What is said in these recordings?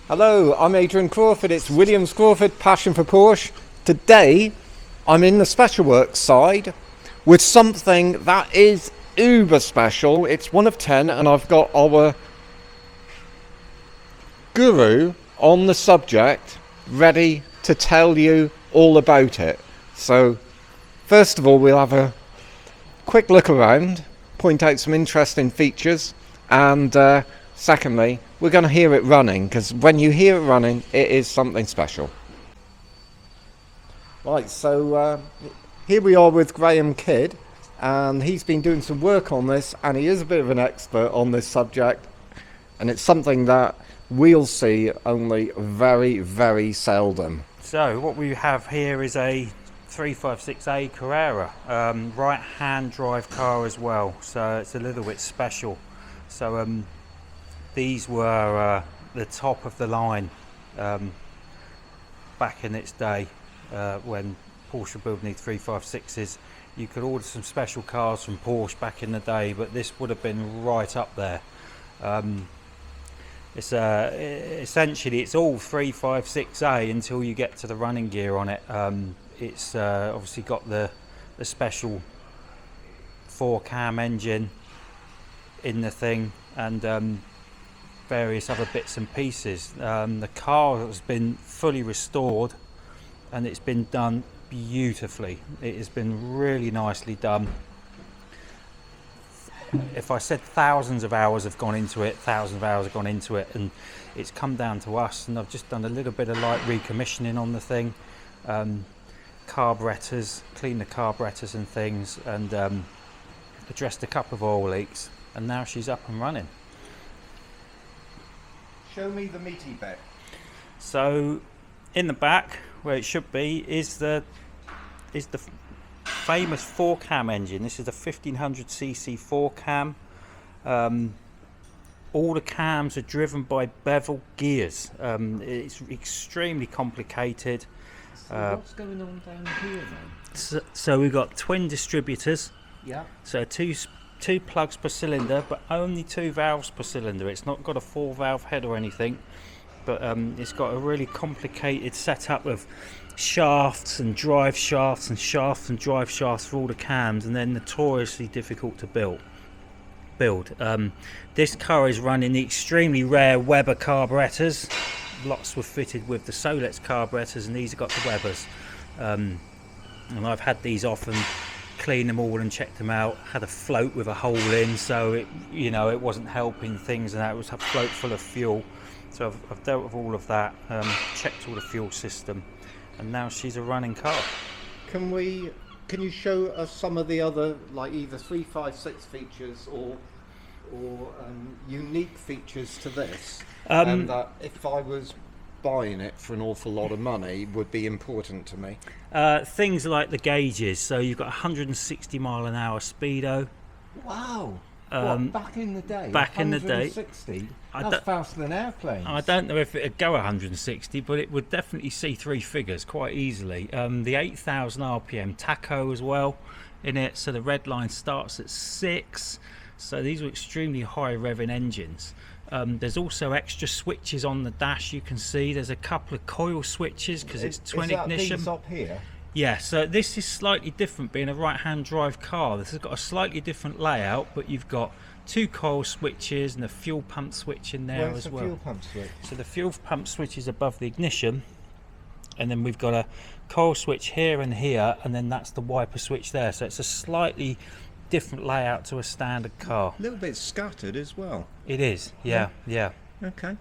Hello, I'm Adrian Crawford. It's Williams Crawford, Passion for Porsche. Today, I'm in the special works side with something that is uber special. It's one of 10, and I've got our guru on the subject ready to tell you all about it. So, first of all, we'll have a quick look around, point out some interesting features, and secondly, we're going to hear it running, because when you hear it running, it is something special. Right, so here we are with Graham Kidd, and he's been doing some work on this, and he is a bit of an expert on this subject, and it's something that we'll see only very, very seldom. So what we have here is a 356A Carrera, right-hand drive car as well, so it's a little bit special. So these were the top of the line back in its day when Porsche were building these 356s. You could order some special cars from Porsche back in the day, but this would have been right up there. It's essentially it's all 356A until you get to the running gear on it. It's obviously got the special 4-cam engine in the thing, and various other bits and pieces. The car has been fully restored, and it's been done beautifully. It has been really nicely done. If I said thousands of hours have gone into it, and it's come down to us, and I've just done a little bit of light recommissioning on the thing, carburetors, cleaned the carburetors and things, and addressed a couple of oil leaks, and now she's up and running. Show me the meaty bit. So in the back, where it should be, is the famous 4-cam engine. This is the 1500cc 4-cam. All the cams are driven by bevel gears. It's extremely complicated. So what's going on down here then? So we've got twin distributors. Yeah. So two plugs per cylinder, but only 2 valves per cylinder. It's not got a 4-valve head or anything, but it's got a really complicated setup of shafts and drive shafts and shafts and drive shafts for all the cams, and they're notoriously difficult to build. This car is running the extremely rare Weber carburetors. Lots were fitted with the Solex carburetors, and these have got the Webers. And I've had these off and cleaned them all and checked them out. Had a float with a hole in, so it wasn't helping things, and that was a float full of fuel. So I've dealt with all of that, checked all the fuel system, and now she's a running car. Can you show us some of the other, like either 356 features or unique features to this, and that if I was buying it for an awful lot of money would be important to me? Things like the gauges. So you've got 160 mile an hour speedo. Wow. What, back in the day? Back in the day. 160? That's faster than airplanes. I don't know if it would go 160, but it would definitely see 3 figures quite easily. The 8,000 RPM tacho as well in it, so the red line starts at 6. So these are extremely high revving engines. There's also extra switches on the dash. You can see there's a couple of coil switches because it's twin ignition. These up here? Yeah, so this is slightly different, being a right-hand drive car. This has got a slightly different layout, but you've got 2 coil switches and a fuel pump switch in there as well. Where's the fuel pump switch? So the fuel pump switch is above the ignition, and then we've got a coil switch here and here, and then that's the wiper switch there. So it's a slightly different layout to a standard car. A little bit scattered as well. It is, yeah. Okay.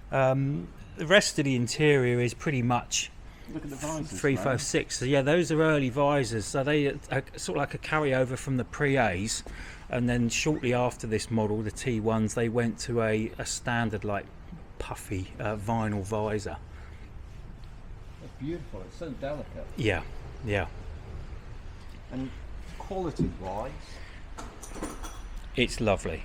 The rest of the interior is pretty much Look at the visors. 356. So yeah, those are early visors. So they are sort of like a carryover from the Pre-A's, and then shortly after this model, the T1s, they went to a standard like puffy vinyl visor. It's beautiful. It's so delicate. Yeah. And quality-wise, it's lovely.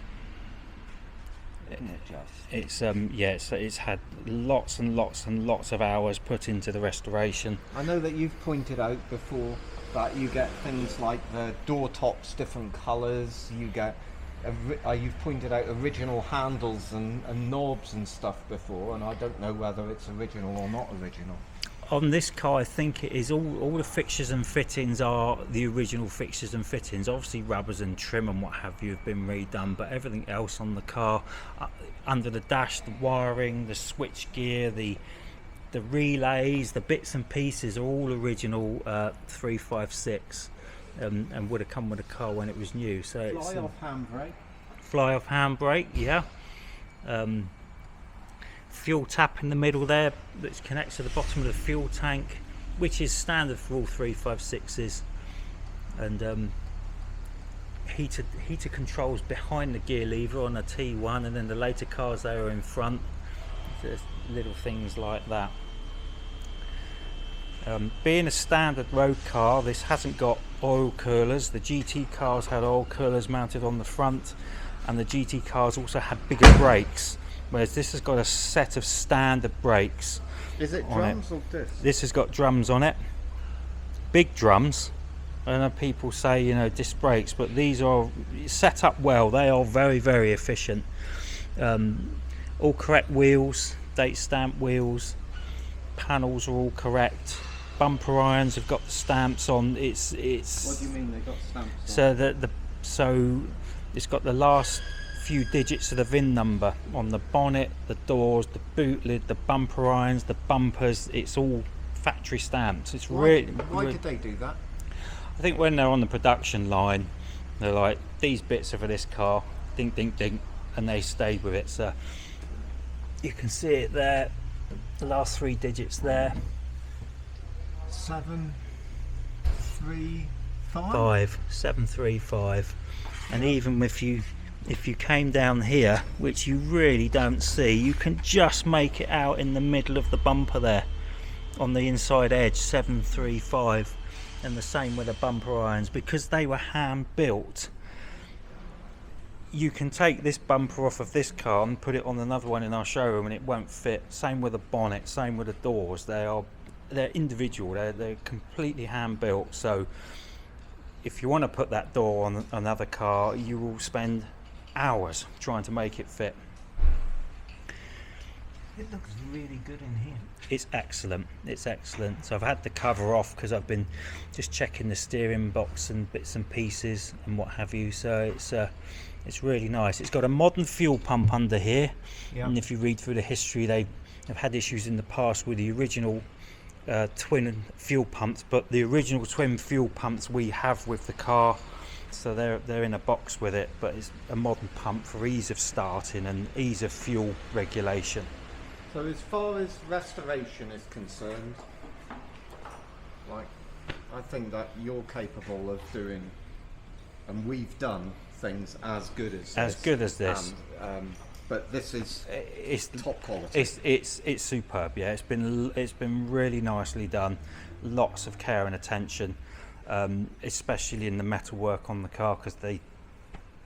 isn't it just? It's had lots and lots of hours put into the restoration. I know that you've pointed out before that you get things like the door tops different colours, you get you've pointed out original handles and knobs and stuff before, and I don't know whether it's original or not original. On this car, I think it is all the fixtures and fittings are the original fixtures and fittings. Obviously rubbers and trim and what have you have been redone, but everything else on the car, under the dash, the wiring, the switch gear, the relays, the bits and pieces are all original 356, and would have come with the car when it was new. So Fly off handbrake. Fly off handbrake, yeah. Fuel tap in the middle there that connects to the bottom of the fuel tank, which is standard for all 356s, and heater controls behind the gear lever on a T1, and then the later cars they are in front. There's little things like that. Being a standard road car, this hasn't got oil coolers. The GT cars had oil coolers mounted on the front, and the GT cars also had bigger brakes, whereas this has got a set of standard brakes. Is it drums or discs? This has got drums on it, big drums. I know people say, you know, disc brakes, but these are set up well. They are very, very efficient. All correct wheels, date stamp wheels, panels are all correct. Bumper irons have got the stamps on. It's. What do you mean they got stamps on? So it's got the last few digits of the VIN number on the bonnet, the doors, the boot lid, the bumper irons, the bumpers. It's all factory stamps. It's Why did they do that? I think when they're on the production line, they're like, these bits are for this car, ding, ding, ding, and they stayed with it. So you can see it there, the last three digits there. 735. 735. And even if you came down here, which you really don't see, you can just make it out in the middle of the bumper there, on the inside edge, 735. And the same with the bumper irons, because they were hand built. You can take this bumper off of this car and put it on another one in our showroom and it won't fit. Same with the bonnet, same with the doors. They're individual, they're completely hand built. So if you want to put that door on another car, you will spend hours trying to make it fit. It looks really good in here. It's excellent. It's excellent. So I've had the cover off because I've been just checking the steering box and bits and pieces and what have you. So it's really nice. It's got a modern fuel pump under here. Yeah. And if you read through the history, they have had issues in the past with the original twin fuel pumps, but the original twin fuel pumps we have with the car. So they're in a box with it, but it's a modern pump for ease of starting and ease of fuel regulation. So as far as restoration is concerned, like, I think that you're capable of doing, and we've done things as good as this. As good as this. But this is top quality. It's superb. Yeah, it's been really nicely done. Lots of care and attention, especially in the metalwork on the car, because they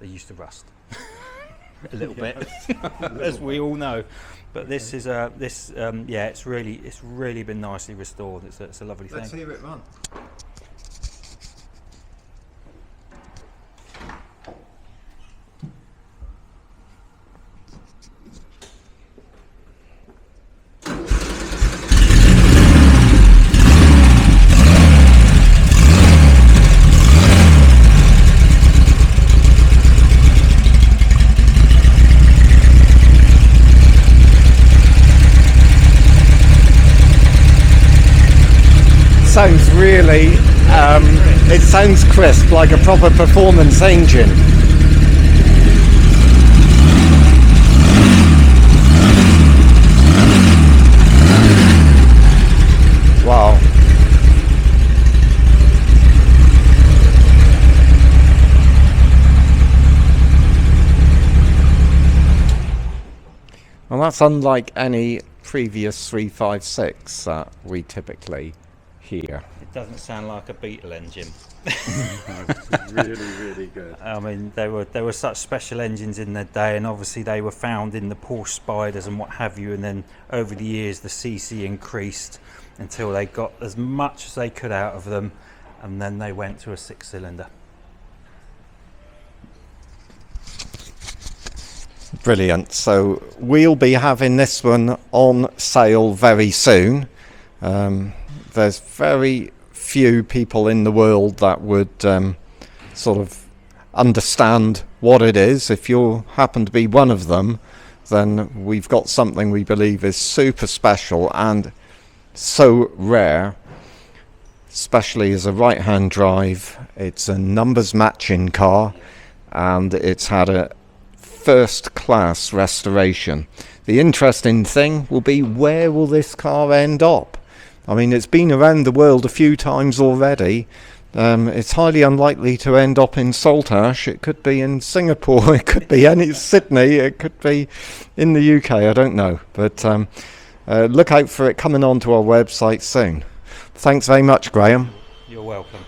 used to rust a little bit, as we all know. But this is yeah, it's really been nicely restored. It's a lovely thing. Let's hear it run. Sounds really, it sounds crisp, like a proper performance engine. Wow. Well, that's unlike any previous 356 that we typically hear. It doesn't sound like a Beetle engine. It's really good. I mean, they were such special engines in their day, and obviously they were found in the Porsche Spiders and what have you, and then over the years the CC increased until they got as much as they could out of them, and then they went to a 6-cylinder. Brilliant. So we'll be having this one on sale very soon. There's very few people in the world that would sort of understand what it is. If you happen to be one of them, then we've got something we believe is super special and so rare, especially as a right-hand drive. It's a numbers matching car, and it's had a first class restoration. The interesting thing will be, where will this car end up? I mean, it's been around the world a few times already. It's highly unlikely to end up in Saltash. It could be in Singapore, it could be Sydney, it could be in the UK, I don't know. But look out for it coming onto our website soon. Thanks very much, Graham. You're welcome.